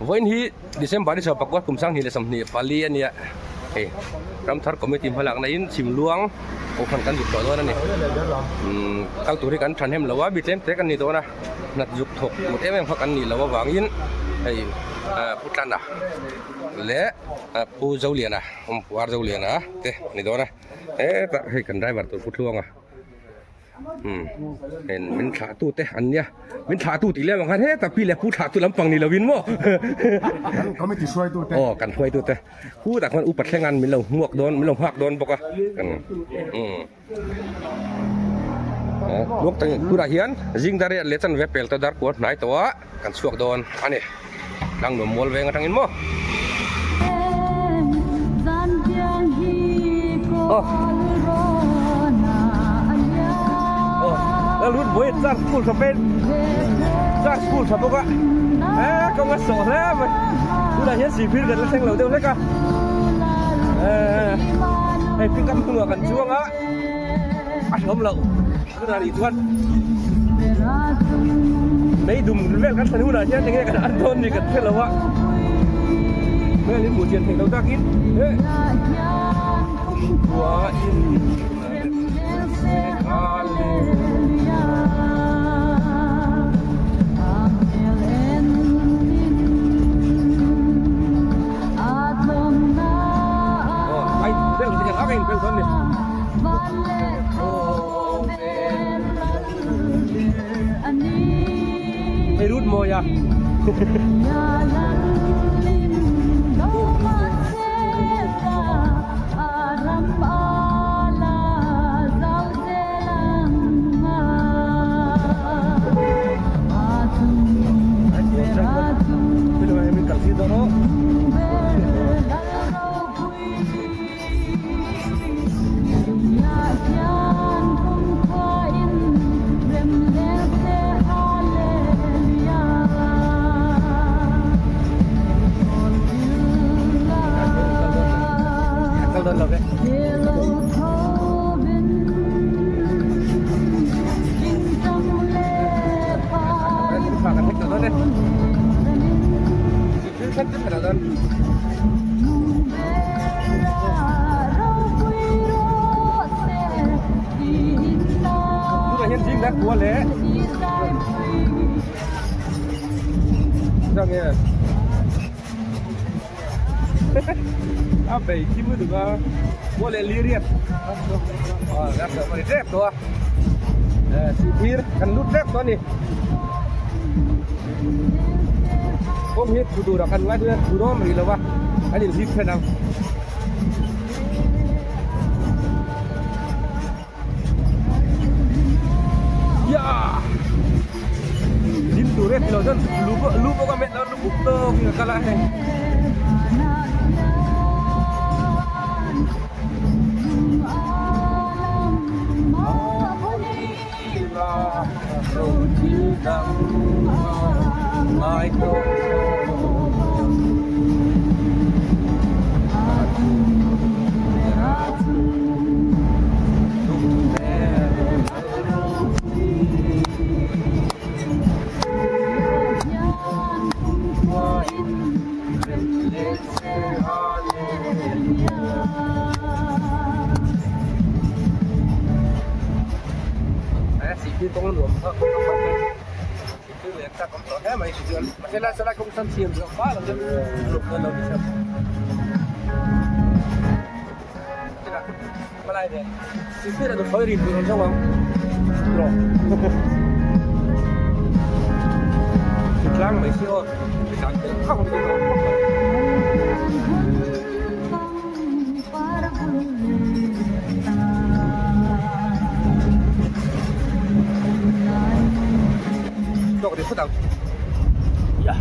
วันนี้Desemberที่ชอบประกวดกลุ่มสร้างหินและสำนีปาลีอันเนี้ยรำทัดก็ไม่ทีมพลังในอินชิมล้วงโอ้ขันกันหยุดต่อด้วยนั่นนี่ตั้งตัวที่กันทันให้มันแล้วว่าบิดเล่มเตะกันนี่ตัวนะนัดยุกถกหมดเอ็มพักกันนี่แล้วว่าหวังยินผู้ตันนะและผู้เจ้าเลียนะวาร์เจ้าเลียนะเตะนี่ตัวนะให้กันได้บัตรตัวผู้ล่วงเห็นมินถาตู้เตะอันเนี้ยมินถาตู้ตีเลี้ยงกันแต่พี่เลี้ยผู้ถาตู้ลำปังนี่เราวินมั้งเขาไม่ติดช่วยตู้เตะกันช่วยตู้เตะผู้แต่คนอุปัตแข่งงานมินเราหวกโดนมินเราหักโดนบอกว่าลูกตั้งผู้ราเฮียนจิงดารีเลตันเวเปลตัวดาร์กวอดไหนตัวกันสวกโดนอันนี้ดังหนุ่มมอลเวงทั้งอินมั้งรุ่นบุยจากสกูลสเปนจากสกูลสปกะก็มาสอนแล้วมั้ยผู้ใดเห็นสีพิษกันแล้วเซ็งเหล่าเดียวเลยกันให้พี่กำตัวกันช่วงอัดลมเหล่าก็นาดีทุกไม่ดุมเวลกันสนุกนะเช่นยังไงกันอันทนนี่กันเท่าไหร่วะเมื่อลิ้นหมูเจียนถึงเราตะกินหัวอินไม่รู้โมยะกลัวเลยจังเงี้ยไปที่มือถือว่ากลัวเลยลีเรียบแล้วก็มาเรียบตัวสีพีร์กันลุดเรียบตัวนี้ผมเห็นดูเรากันไว้ด้วยดูน้องมันเลยว่าอันนี้พีร์แค่นั้นTuret lo dan lupa kami dan lupa kita kalah ni. Di tong luom ha ko pa itu ya ta kom to mai si jual masela sala kom san siam lo ba lo lup na lo bisa kira malai de si kira do foi rin do jawang lo si klang mai si o si ta không đi lo Dok di putang. Ya.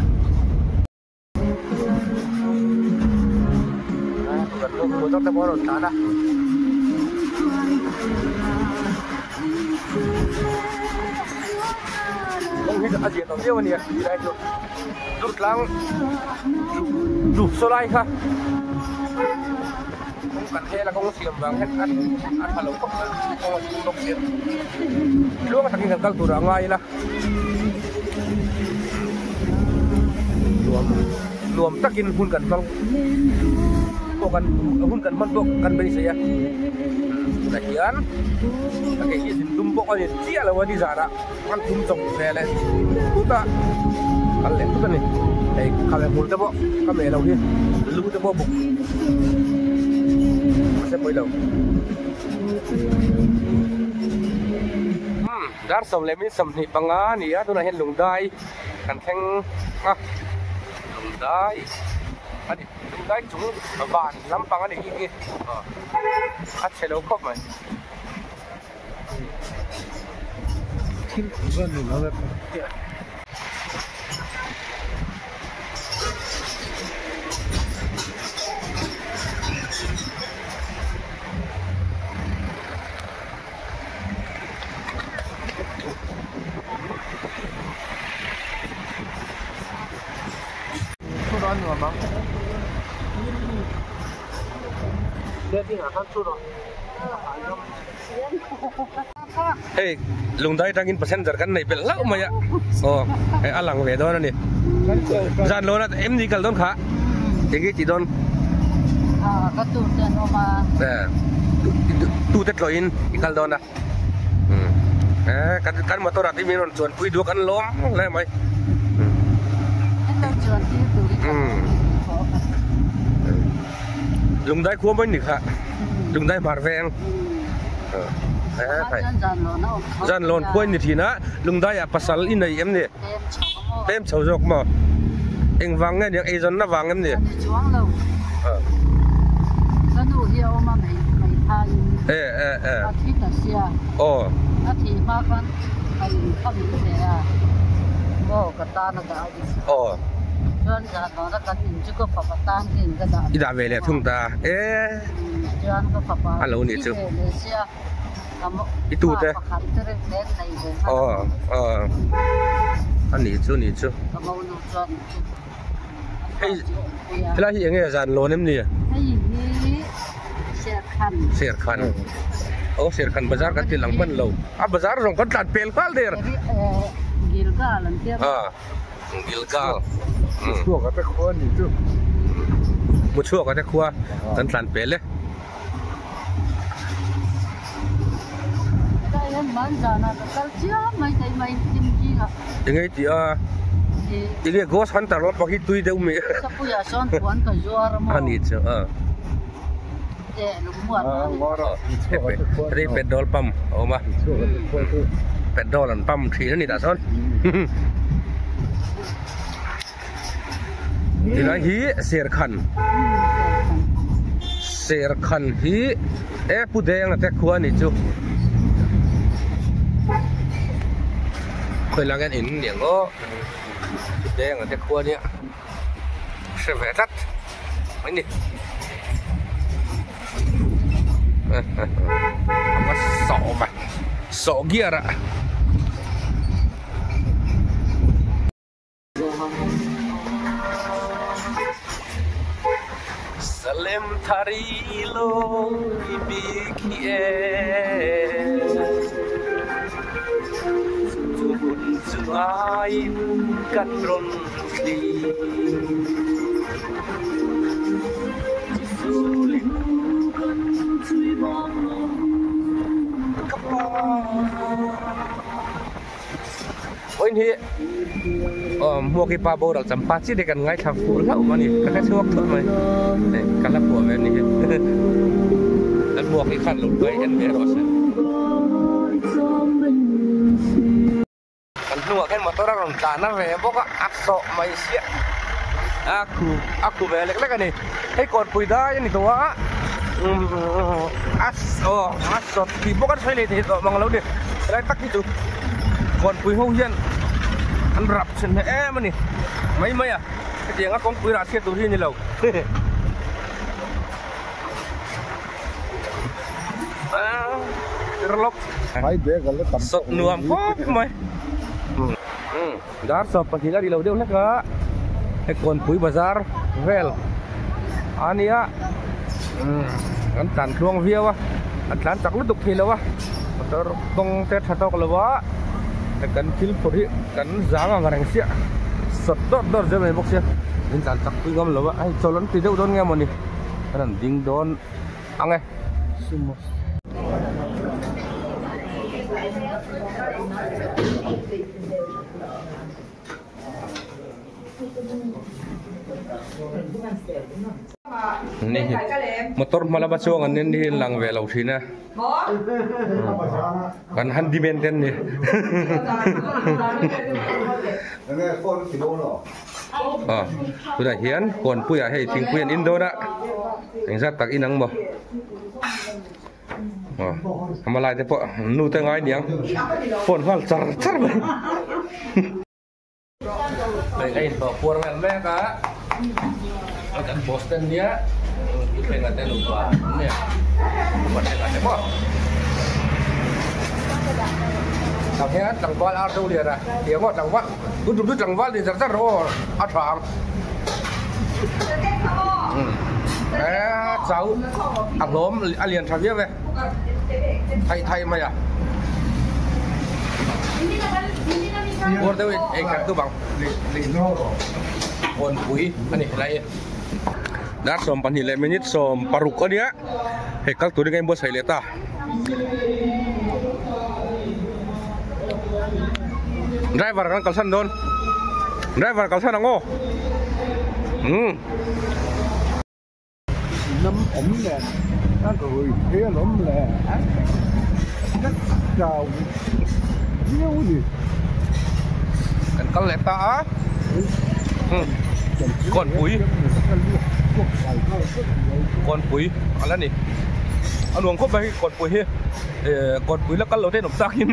Motor te baru tanah. Ông hít aja tao dia ni ya. Dia itu. Duk lang. Duk solai kah? Kan hela kong siam bang at halo kong dok siam. Lu kan saking gagal turang ngai lah. รวมตะกินหุ่นกันฟังพวกกันหุ่นกันมันพวกกันไปเสียแต่เฮียนแต่แค่ยี่สิบตุ้มพวกอันนี้เจี๊ยแล้ววันที่สาระมันตุ้มส่งแพ้เลยตุ๊ดอะกันเลยตุ๊ดนี่ไอ้ข้าวแม่หุ่นแต่พวกข้าวแม่เราเนี่ยรู้แต่พวกบุกไม่ใช่ไปเราด้านสมเลมิสมนิปังงานี่อะตัวนั้นเห็นลุงได้กันแข่งอ่ะลุงได้อันนี้ลุงได้จุงบ้านลำปังอันนี้กี่อัดเชลล์ครบไหมคิดว่าหนึ่งแล้ว เฮ้ยลุงได้ตั้งอินเปอร์เซ็นต์จากกันในเป็นเล่ามาอ่ะโอ้ไอ้อลังเวดอนนี่จานโลนะเอ็มดีกันต้นขาอย่างงี้จีดอนก็ตูดเดินออกมาตูเต็ดลอยอินอีกันดอนนะกันมาตัวรัดที่มีนนส่วนคุยดูกันล้มเลยไหมลุงได้ควบไม่หนิค่ะลุงได้มาแรงจานโลนควายนี่ทีนะลุงได้อะภาษาอินในเอ็มเนี่ยเต็มชาวจกมาเอ็งวังเนี่ยยังเอจนน่ะวังเอ็มเนี่ยก็ดูเฮียมาไม่ทานอาทิตย์เสียอาทิตย์มากันไอ้ข้าวมีเสียก็กระตานก็เอาจนจะนอนแล้วกันจุก็ฝักตานกินก็ได้อีดาเวลทุ่งตาจนก็ฝักฮัลโหลนี่จูอีตูเต้อันนี้จูเฮ้ยแล้วที่ยังไงจานโลนี่เนี่ยเสียคันโอ้เสียคันบาซาร์กันที่หลังบ้านเราบาซาร์ส่งกันตัดเปลข้าวเดียร์กิลกาลันเทียกิลกาชั่วก็จะควรนี่จูมุชั่วก็จะควรกันตัดเปลเลยมันจานะก็เชื่อไม่ได้ไม่จริงๆอ่ะยังไงที่ยังไงก็สันตลอดพอคิดตุยเดี๋ยวมีสัพยาสันปวนก็จัวร์มั้งอันนี้จ้ะเจ้ลุงวัวรีเป็ดดอลปั๊มเอามาเป็ดดอลปั๊มทีนั่นนี่ตาซ้อนทีนั้นฮีเสียขันฮีผู้เดียงแต่ควรนี่จูเคยลองกันอินเดียงก็เดียงแต่ควรเนี่ยเสียแหวนทัดไม่นี่มาสอบไปสอบเกียร์อะSalam tarilo ibikie Tuhun sungain katron di Sulit kan suibang Ôi nhỉ, mua cái pa bô đặc chấm pa chỉ để cần ngay thằng phụ lậu mà nhỉ, các cái xốp thôi mày, này các lắp của em nhỉ, anh mua cái khăn lụt với em biết rồi, anh mua cái motor orang tanah về bốc á, sọ mày xịt, aku về lek này, cái con pui đá như này thôi á, sọ thì bốc cái xoay này thì bằng lâu đi, đây tắc cái chú còn pui hông hiên ăn rập trên mẹ mà nè mấy à cái tiếng á con pui rạp xe tụi hiên như lầu lốc sọt nuông phốt mày dar sọt pagi lah di laut dia nak ke ekon pui bazar well ania kan tan ruang view ah kan tak luduk hi lawa motor tong tet hatok lawa kan kil puri kan zanga ngarang sia sot dor je me bok sia đến dàn tắc quy gom là ai cho lắm thì đâu đón nghe mà đi cái đàn ding đón ăn nghe nih motor malah basuang ini di lang velau sini kan handyman kan nih sudah hian kon puya hei ting puyan indo na yang zat tak inang mo amalai te po nu te ngai niang pon hal char char ba ai to por ngan me ka kan Boston dia pengen lupa nih bukan ada apa sampai tanggal ada dia dah dia mau tanggal duduk tanggal di sana roh atang cháu ăn lốm liền thằng biết về thay mày à buồn đâu anh cắt tôi bằng buồn quý anh này đã som pan hile menit som paruk dia hekal tu dengan bos haileta driver kan kalsan don driver kalsan ango nấm ẩm nè nó rồi thế lắm nè rất giàu nhiều gì kan kaleta còn quýอะไรนี่เอาหลวงครบไปก่อนปุ๋ยก่อนปุ๋ยแล้วก็เราได้หนมซักยิน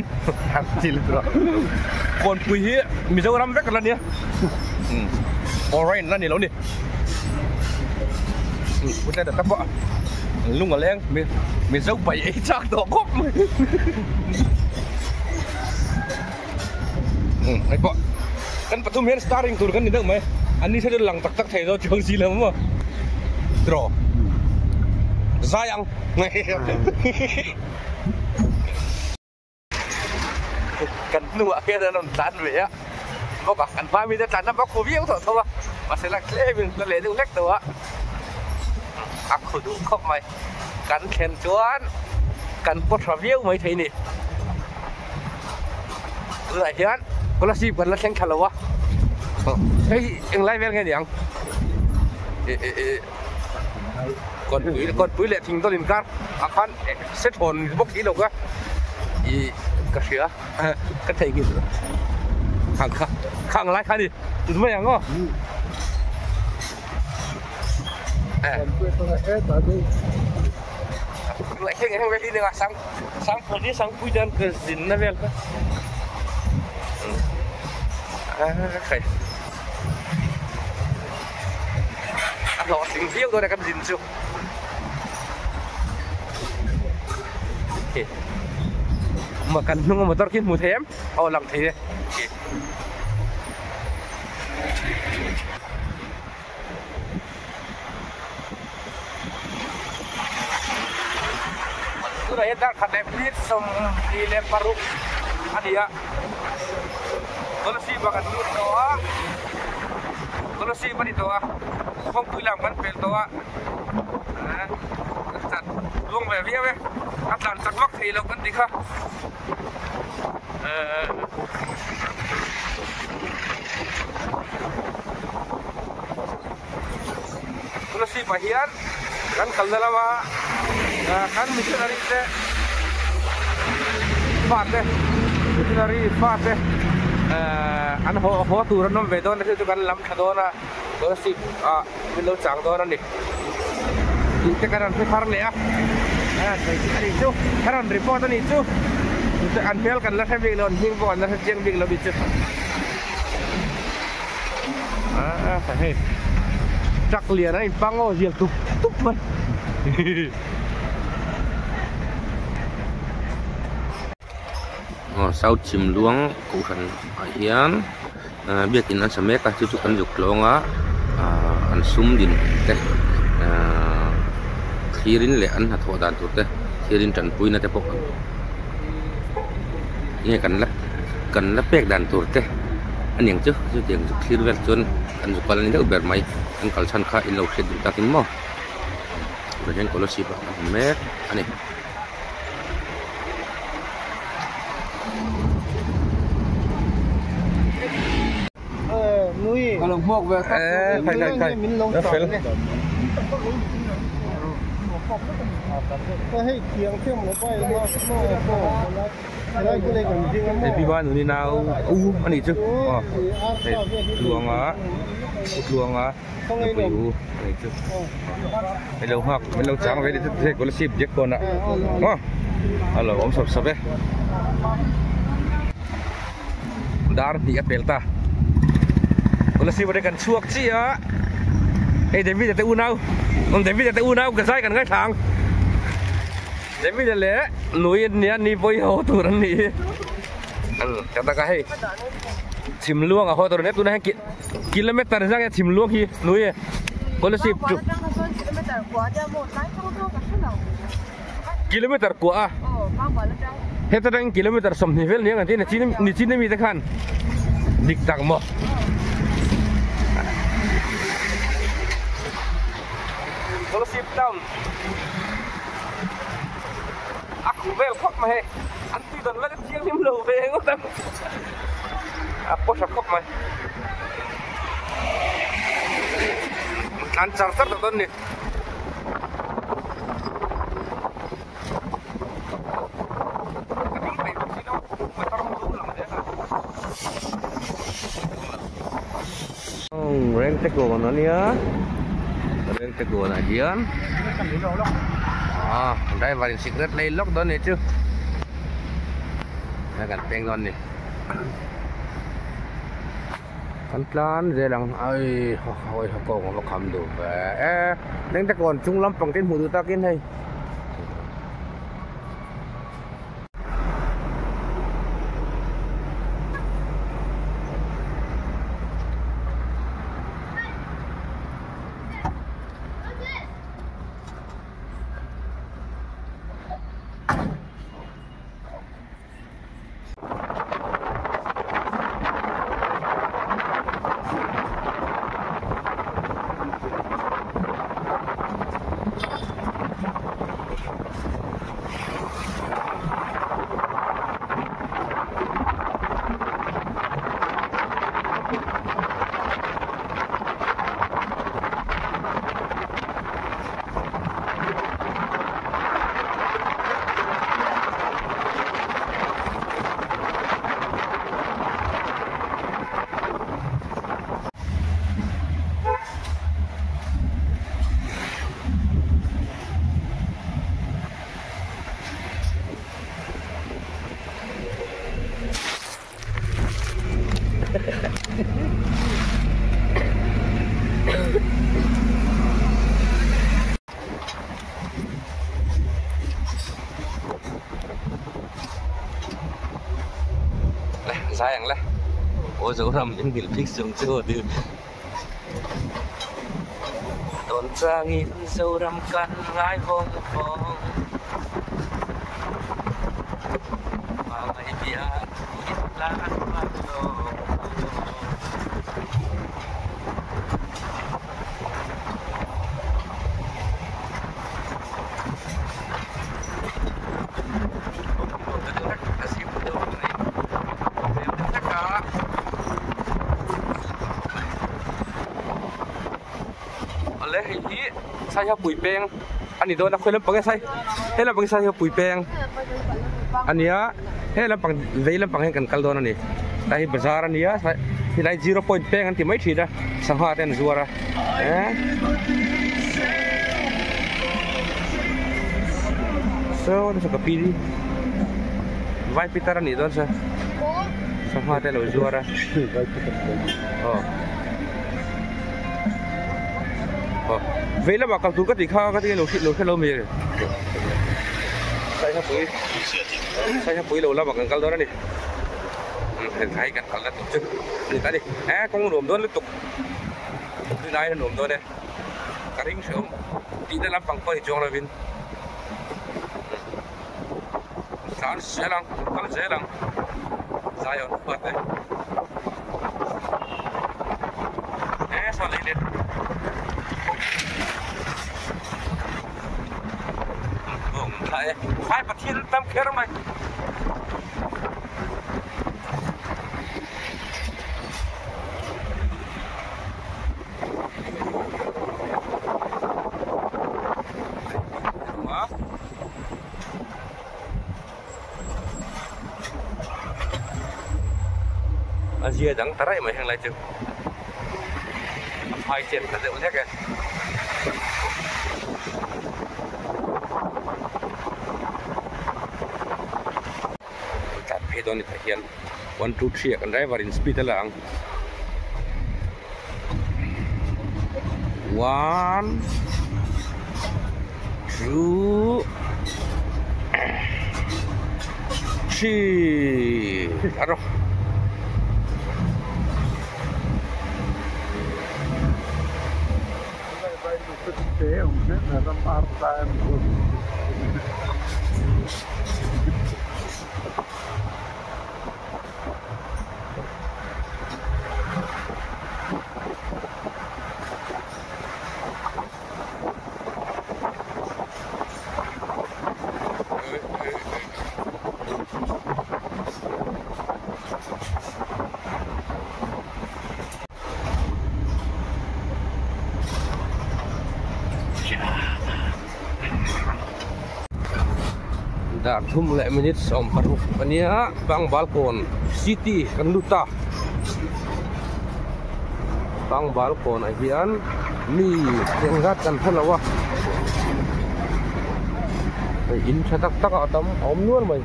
หักจีเลยตัวก่อนปุ๋ยมีเจ้ารำแวกกันแล้วเนี่ยออเรนนั่นนี่แล้วนี่พูดได้แต่ตะปะลุงกับแรงมีเจ้าใบไอ้จักตัวครบไอ้ปะกันปฐุมเห็นสตาร์ริงตัวกันนี่ได้ไหมอันนี้ใช้เดินหลังตักเทเราเชิงสีเหลืองมั้งตรอsayang kan nua kia dalam tan we ya kok kan pami de tan apa ko viu to to masalah klebin to le du lek to aku du kok mai kan khen chuan kan pot review mai thei ni lại hian có là gì vẫn là khen khalawa hey anh lại về nghe tiếng còn quý lệ thình tôi liền cắt akan set hồn bốc khí đâu á i cái gì á cái thầy gitu khang lại khai đi tụi mày ăn không lại khen về đi nữa sáng phơi đi sáng quý dan cái zin nó về cái lọ tiếng phiêu tôi đã cầm dính chưa mà cần nung mà tôi kiến mùi thém làm thế tôi đã hiện đang khát đẹp biết xong đi lên paru anh đi ạ tôi là si bagan luôn đó tôi là si mà đi đó không cứ làm bắn bèn to chặt luôn về phía ấy áp đàn chặt vóc thì lâu vẫn đi không terus si bahian kan kaldala kan missionary te fate missionary fate an ho turan nom vedon itu kan lam thadona terus si bilo chang dona ni inte karan pe phar le sai itu karan report ni itu an pel kan la thebe lon hing bon la jeng big lo bichu phải chắc liền anh băng ô diệt tụp mất sau chìm luống cụ thần hiến biết tin anh sẽ mấy cái chú cần dục luống á anh sum din thế khi đến lệ anh thọ đàn tụt thế khi đến trần pui na thế bốc nghe cần lắp bẹc đàn tụt thế anh những chứ tiếng khi về chun anh còn là những bẹt máy anh còn săn khai in lâu xịt ta tính mò rồi anh có lo xịt mét anh này nuôi còn lồng buộc về khai nó phảiให้เคียงเข้มลงไปว่าแล้วก็เลยกันจริง để pi ban như nào anh này chứ để luồng á này chứ cái lâu hoặc cái lâu trắng vậy thì thế có là xịp giết con ạ là ông sập sập đấy dar di apelta có là xịp ở đây cần chuộc chi á Davidจะอู้nào ông Davidจะอู้nào cái saiกันngay thang Davidจะเละลุยเนี่ยนี่ไปเอาตัวนั้นนี่จะตะกันให้ชิมล่วงอ่ะเขาตัวนี้ตัวนั้นกิโลเมตรสักแค่ชิมล่วงที่ลุยคนละ10จุดกิโลเมตรกว่าเฮ้ยแต่ตั้งกิโลเมตรสมนิเวศเนี่ยกันที่นี่ที่นี่มีแต่คันดิกตักหมดkalau sip down aku kok mah anti dan lagi siang nim lo be ngotan apa sakop mah kan charter ton ni reng teko mana ni ya reng teko na dian đây vào secret đây lock đó này chứ đây cần peng đó này căn plan dễ lắm ơi hồi cổ mà cầm được reng teko chung lắm bằng tên hủ ta kiến hay sayang lah seorang yang milik sungguh tu Tôn angin seoramkan rai hong hong Mamai biar kuitlah mano sayaปุ๋ยแปลงอันนี้โดนนักเคยเล่นปังไงใส่ให้เราปังใส่ปุ๋ยแปลงอันนี้ให้เราปังเวลาปังให้กันกัลโดนนี่แต่ที่บาร์อันนี้ที่ได้0 point แปลงอันที่ไม่ถีดนะสังหารเป็นจัวระso ada sekepili vai pitaran itu sa sama telo juara Vela bakal tu kat ikha kat ke lokal lo mir saya pui lo la bakal kal do niเห็นใครกันกันแล้วจุดนี่ตาดิกงหนุ่มโดนลุกนี่นายหนุ่มโดนเนี่ยกระดิ่งเสียงตีได้รับฟังก็จงเลยวินสารเสียหลังกันเสียหลังสายอ่อนเปิดเลย เนี่ยโอ้ใครประเทศตั้มเครื่องไหมAsia chẳng tarai mà hàng lại chứ hai trên là đều thế kìa chặt phê đó này thể hiện 1, 2, 3 kan driver in speed lang 1, 2, 3 aduh dalam artaan dah tumlek minit sompat pania bang balkon city Kanluta bang balkon ahian mi tenggat kan phalawa in chatak tak atam om nuan mai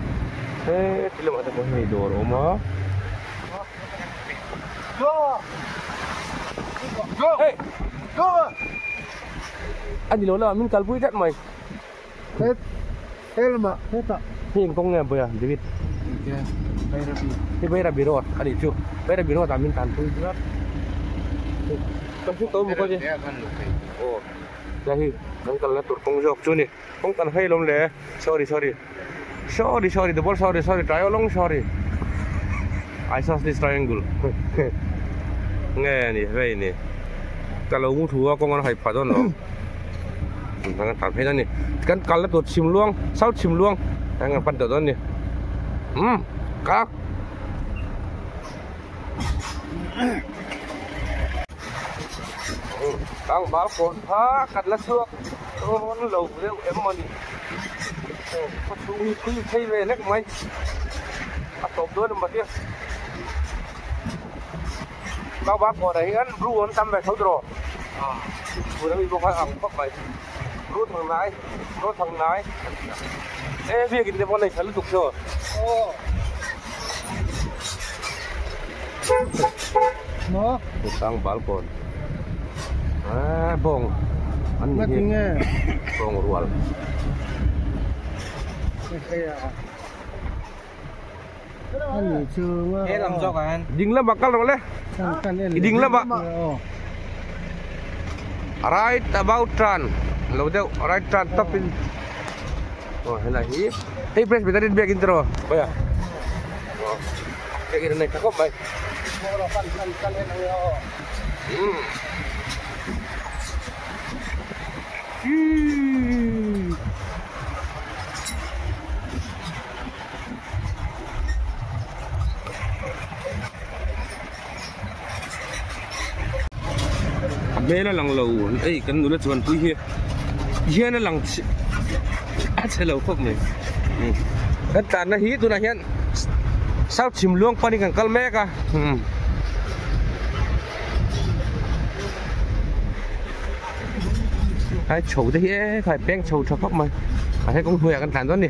film ada ko hei dor oma go hey go ani lo la min kalpui tat mai Elma, heta. Hing kong nga ba, David? Yeah, Bayrabi. Di Bayrabi Road, ani chu. Bayrabi Road amin tan pui berat. Kamu tahu muka je? Oh, jadi angkal na tur kong jok chu ni. Kong kan hai lom le. Sorry, double sorry. Try along sorry. I saw this triangle. Nghe ni, vậy ni. Kalau mu thua kong kan hai padon lo. Tangan tanpa ini kan kalau tuh simluang, saut simluang, tangan pada tuh nih, kak, tang balkon, kadlah suak, lâu rồi em moni, phát xuống cứ thấy về nét máy, top đuôi mà kia, bao bác vào đấy anh ru anh tâm về thấu rồi, vừa mới bốc hàng bốc mày. Rút thằng lái việc cái con này phải liên tục chờ nó sang balkon bong anh nghe bong rual anh chưa thế làm cho anh ding lah bakal boleh ding lah pak right about turn Lalu dia right turn tapin. Oh, hendak hi. Hey, press betarin biar intro. Baya. Oh. Kayak gini naik cakap baik. Mela lang lâu, kan dulu cuman puih hian na lang lâu khóc này, kan tan na hi tu na hian sao chim luang pani kan kal mek a hai chầu thế hi khai beng chầu cho khóc mày thấy con huệ kan tan đó nè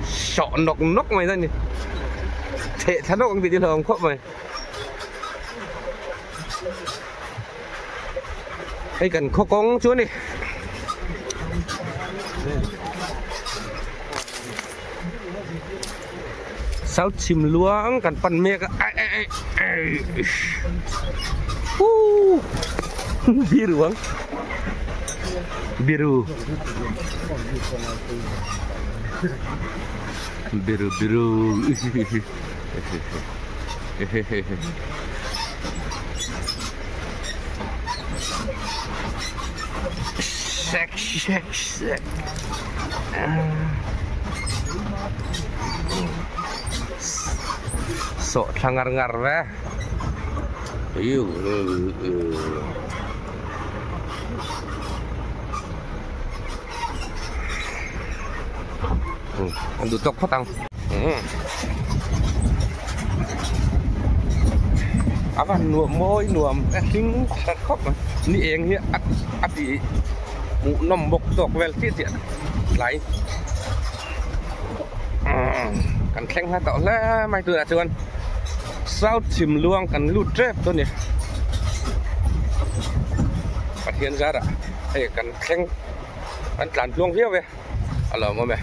sọ nọc mày ra nè thế thằng nó còn bị đi lồng khóc mày cái cần khóc con chúa đi sao chim luang cần pan mẹ biru bang biru sek sok sangar-ngar weh yuk untuk tok potang apa nuam môi nuam tiếng khóc mà ni eng hi ati nom bok tok vel tiệt lạiกันแข่งฮะต่อแล้วไม่ตัวละชวนเศร้าชิมล่วงกันลูดเจ็บตัวนี้ปัดเทียนซะอ่ะไอ้กันแข่งกันการล่วงเพี้ยวไปอะไรมาไหม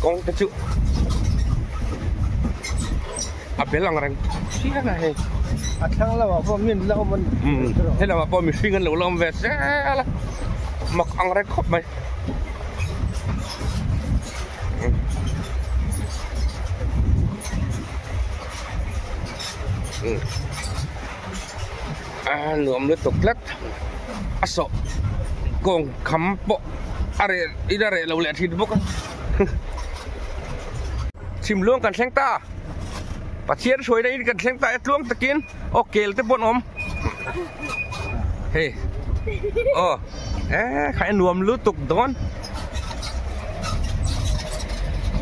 กองกระจุเป็นหลังอะไรที่นั่นไงทั้งเราพอมีเรามันให้เราพอมีสิ่งเงินเราลองเวสละมักอะไรครบไหมหลวมเลือดตกเล็กอสกงคำโปอะไรอีอะไรเราเลี้ยทีบุกชิมล่วงกันแข่งตาปัดเชียร์ช่วยได้กันแข่งตาล่วงตะกินโอเคเลยบนอมเฮ้โอ้ใครหลวมเลือดตกโดน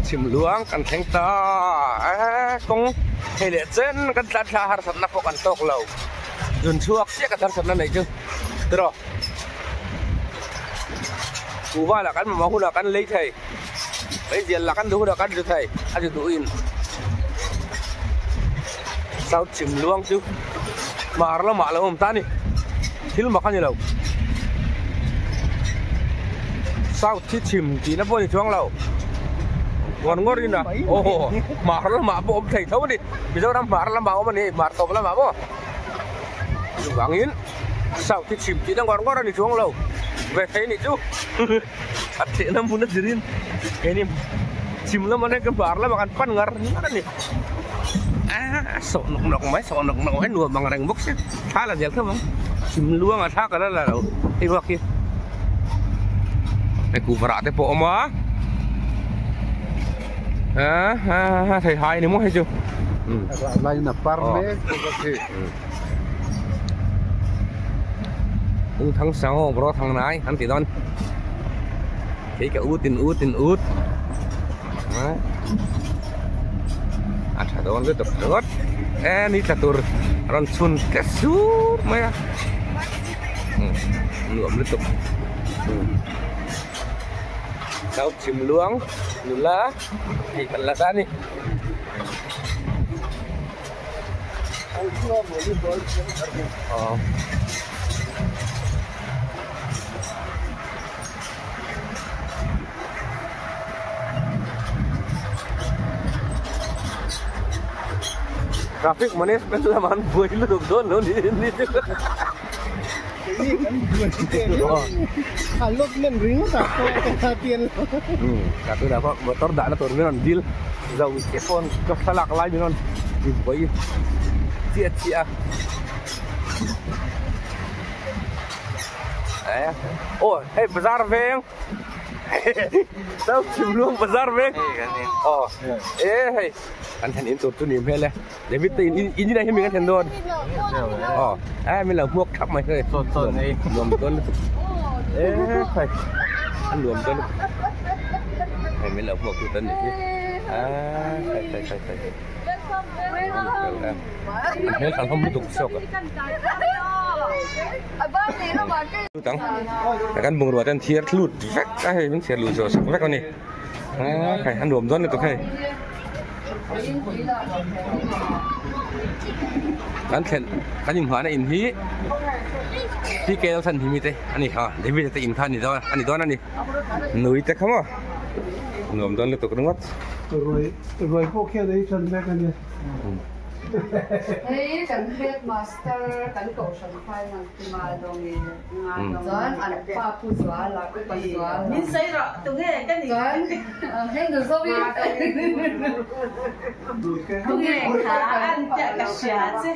ชิมล่วงกันแข่งตากงเฮเลเซนกันตัดสาหารสัตว์นักพกันตกเราจนช่วงเสียกันสัตว์นั่นเองจึงตรอกูว่าละกันมาหูละกันเลยไทยไปเดียนละกันดูละกันดูไทยอาจจะดูอินสาวชิมล่วงจูมาแล้วผมตานี่ที่เรามากันอยู่แล้วสาวที่ชิมกี่นับวันในช่วงเราวันงอรินนะโอ้โหมาแล้วมาผมใส่เท่านี้มีเจ้าทำมาแล้วมาวันนี้มาตบแล้วมาบ่บางอินสาวที่ชิมกี่นับวันงอรินในช่วงเราเวทีนี่จูอัดเสียน้ำมันนั่นjirin iniชิมแล้วมันได้กระบาดแล้วmakan pan ngarนี่นั่นนี่sok nọc mấy sok nọc ấy nùa bằng rành bốc xếp khá là dễ không chim luông à thác cái đó là đâu đi qua kia cái củ vả thế bộ mà thầy hai này muốn hay chưa lại là parme tháng 6 bro tháng này anh chỉ đón thấy cái út ada orang itu terus, ini catur ronsun kesur, maya, luang letup, kau cim luang, lula, ikan lada nih. Oh. Traffic manis pengalaman buat lu don ini juga. Kalau men ring tak perhatian. Satu dapat motor dak ada turun deal jauh telepon ke salak lagi non di boy. Cia. Oh, hey besar veng. Tahu sebelum besar veng. Oh, hey. Anh thành in tụt tôi niệm hếtเลยเดี๋ยววิตีอินที่ไหนให้มีกันแทนโดนอ๋อไม่เหลือพวกขับมาเลยต้นนี่รวมต้นใครอันรวมต้นไม่เหลือพวกคือต้นนี่ใครอันนี้เขาไม่ถูกชกอ่ะตั้งแต่กันบุงรัวจนเทียร์หลุดแฟกได้มันเสียหลุดสักแฟกคนนี้ใครอันรวมต้นนี่ตัวใครกันเข็นกันยิงหัวในอินที่เกลสันที่มีเตอันนี้เดี๋ยววิจะอินท่านนี่ตัวอันนี้ตัวนั่นนี่หนุ่ยจะเข้ามารวมต้นเลยตัวกระดิ่งวัดรวยพวกแค่ได้ชนแม่กันเนี่ยเฮ้ยฉันเฮ็ดมาสเตอร์กันโกฉันไฟมันมาตรงนี้งานตรงนั้นอันป้าผู้สวนเราก็ปันสวนมินใส่หรอตรงนี้กันนี่กันให้ดูโซบีตรงนี้ขาอันจะกระเสียใช่